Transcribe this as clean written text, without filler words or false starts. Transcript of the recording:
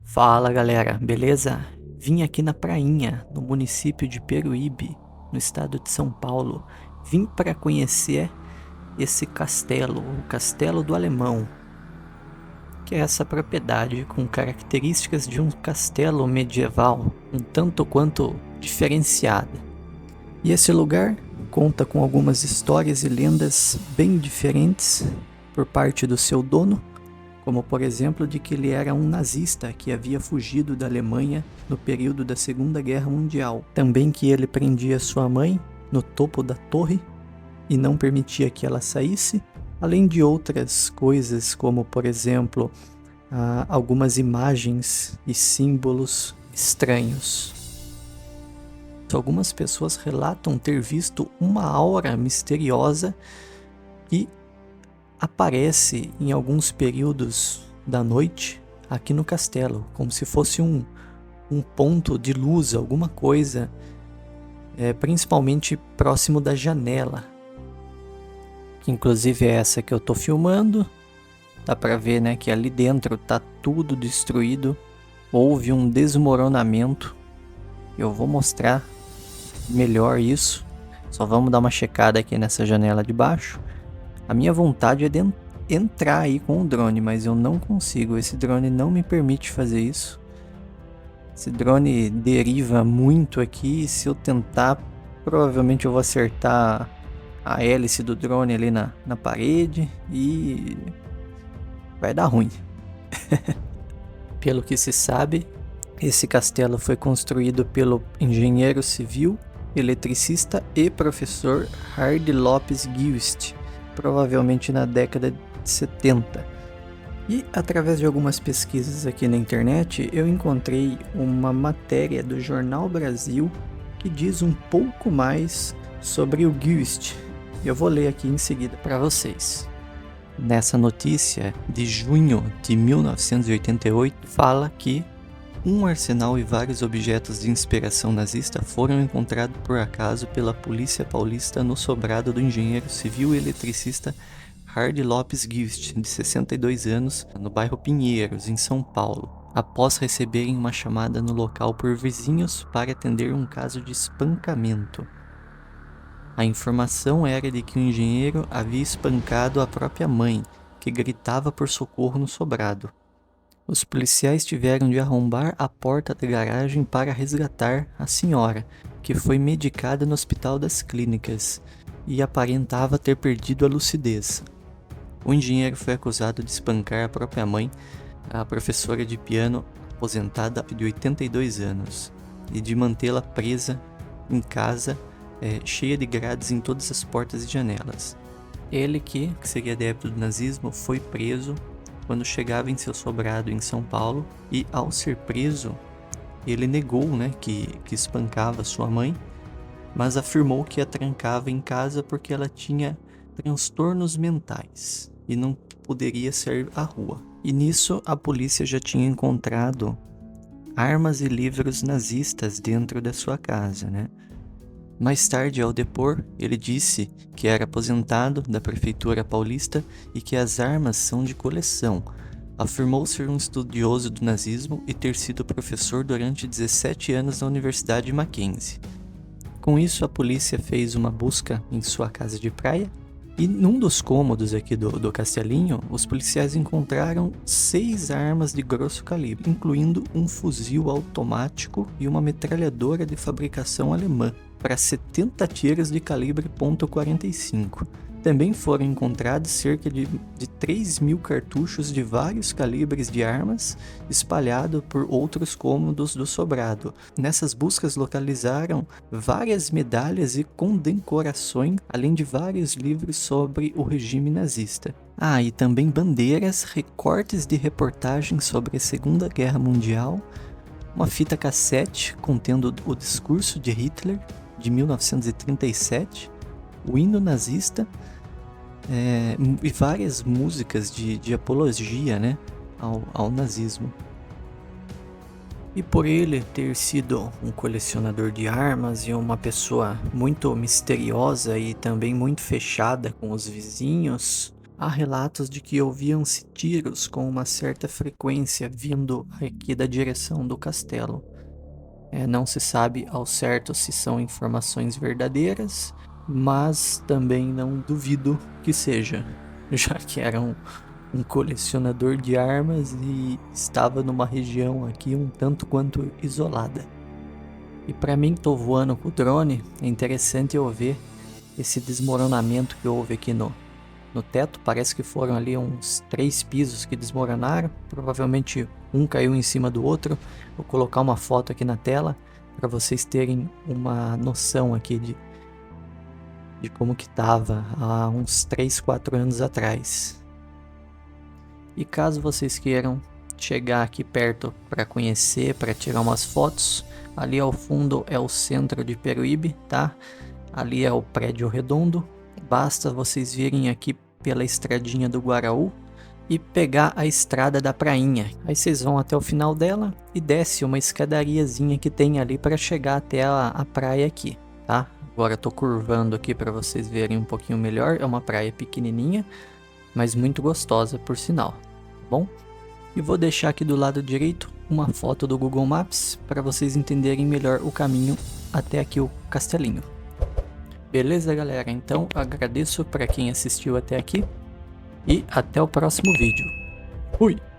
Fala galera, beleza? Vim aqui na prainha, no município de Peruíbe, no estado de São Paulo. Vim para conhecer esse castelo, o Castelo do Alemão, que é essa propriedade com características de um castelo medieval, um tanto quanto diferenciada. E esse lugar conta com algumas histórias e lendas bem diferentes por parte do seu dono, como por exemplo de que ele era um nazista que havia fugido da Alemanha no período da Segunda Guerra Mundial. Também que ele prendia sua mãe no topo da torre e não permitia que ela saísse, além de outras coisas como por exemplo algumas imagens e símbolos estranhos. Algumas pessoas relatam ter visto uma aura misteriosa que aparece em alguns períodos da noite aqui no castelo, como se fosse um ponto de luz, alguma coisa, principalmente próximo da janela, que inclusive é essa que eu tô filmando. Dá pra ver, né, que ali dentro tá tudo destruído, houve um desmoronamento. Eu vou mostrar melhor isso, só vamos dar uma checada aqui nessa janela de baixo. A minha vontade é de entrar aí com o drone, mas eu não consigo. Esse drone não me permite fazer isso. Esse drone deriva muito aqui e se eu tentar, provavelmente eu vou acertar a hélice do drone ali na parede e vai dar ruim. Pelo que se sabe, esse castelo foi construído pelo engenheiro civil, eletricista e professor Hardy Lopes Gilst, provavelmente na década de 70. E através de algumas pesquisas aqui na internet, eu encontrei uma matéria do Jornal Brasil que diz um pouco mais sobre o Gilst. Eu vou ler aqui em seguida para vocês. Nessa notícia de junho de 1988, fala que um arsenal e vários objetos de inspiração nazista foram encontrados por acaso pela polícia paulista no sobrado do engenheiro civil e eletricista Hardy Lopes Gilst, de 62 anos, no bairro Pinheiros, em São Paulo, após receberem uma chamada no local por vizinhos para atender um caso de espancamento. A informação era de que o engenheiro havia espancado a própria mãe, que gritava por socorro no sobrado. Os policiais tiveram de arrombar a porta da garagem para resgatar a senhora, que foi medicada no Hospital das Clínicas e aparentava ter perdido a lucidez. O engenheiro foi acusado de espancar a própria mãe, a professora de piano aposentada de 82 anos, e de mantê-la presa em casa, cheia de grades em todas as portas e janelas. Ele, que seria adepto do nazismo, foi preso quando chegava em seu sobrado em São Paulo, e ao ser preso, ele negou, que espancava sua mãe, mas afirmou que a trancava em casa porque ela tinha transtornos mentais e não poderia sair à rua. E nisso a polícia já tinha encontrado armas e livros nazistas dentro da sua casa, Mais tarde, ao depor, ele disse que era aposentado da prefeitura paulista e que as armas são de coleção. Afirmou ser um estudioso do nazismo e ter sido professor durante 17 anos na Universidade Mackenzie. Com isso, a polícia fez uma busca em sua casa de praia e num dos cômodos aqui do castelinho, os policiais encontraram 6 armas de grosso calibre, incluindo um fuzil automático e uma metralhadora de fabricação alemã para 70 tiros de calibre .45. Também foram encontrados cerca de 3.000 cartuchos de vários calibres de armas espalhados por outros cômodos do sobrado. Nessas buscas localizaram várias medalhas e condecorações, além de vários livros sobre o regime nazista. E também bandeiras, recortes de reportagens sobre a Segunda Guerra Mundial, uma fita cassete contendo o discurso de Hitler, de 1937, o hino nazista, e várias músicas de apologia, ao nazismo. E por ele ter sido um colecionador de armas e uma pessoa muito misteriosa e também muito fechada com os vizinhos, Há relatos de que ouviam-se tiros com uma certa frequência vindo aqui da direção do castelo. Não se sabe ao certo se são informações verdadeiras, mas também não duvido que seja, já que era um colecionador de armas e estava numa região aqui um tanto quanto isolada. E para mim que tô voando com o drone, é interessante eu ver esse desmoronamento que houve aqui no teto. Parece que foram ali uns 3 pisos que desmoronaram. Provavelmente um caiu em cima do outro. Vou colocar uma foto aqui na tela para vocês terem uma noção aqui de como que tava há uns 3, 4 anos atrás. E caso vocês queiram chegar aqui perto para conhecer, para tirar umas fotos, ali ao fundo é o centro de Peruíbe, tá? Ali é o prédio redondo. Basta vocês virem aqui pela estradinha do Guaraú e pegar a estrada da prainha. Aí vocês vão até o final dela e desce uma escadariazinha que tem ali para chegar até a praia aqui, tá? Agora eu tô curvando aqui para vocês verem um pouquinho melhor. É uma praia pequenininha, mas muito gostosa por sinal, tá bom? E vou deixar aqui do lado direito uma foto do Google Maps para vocês entenderem melhor o caminho até aqui o castelinho. Beleza, galera? Então agradeço para quem assistiu até aqui e até o próximo vídeo. Fui!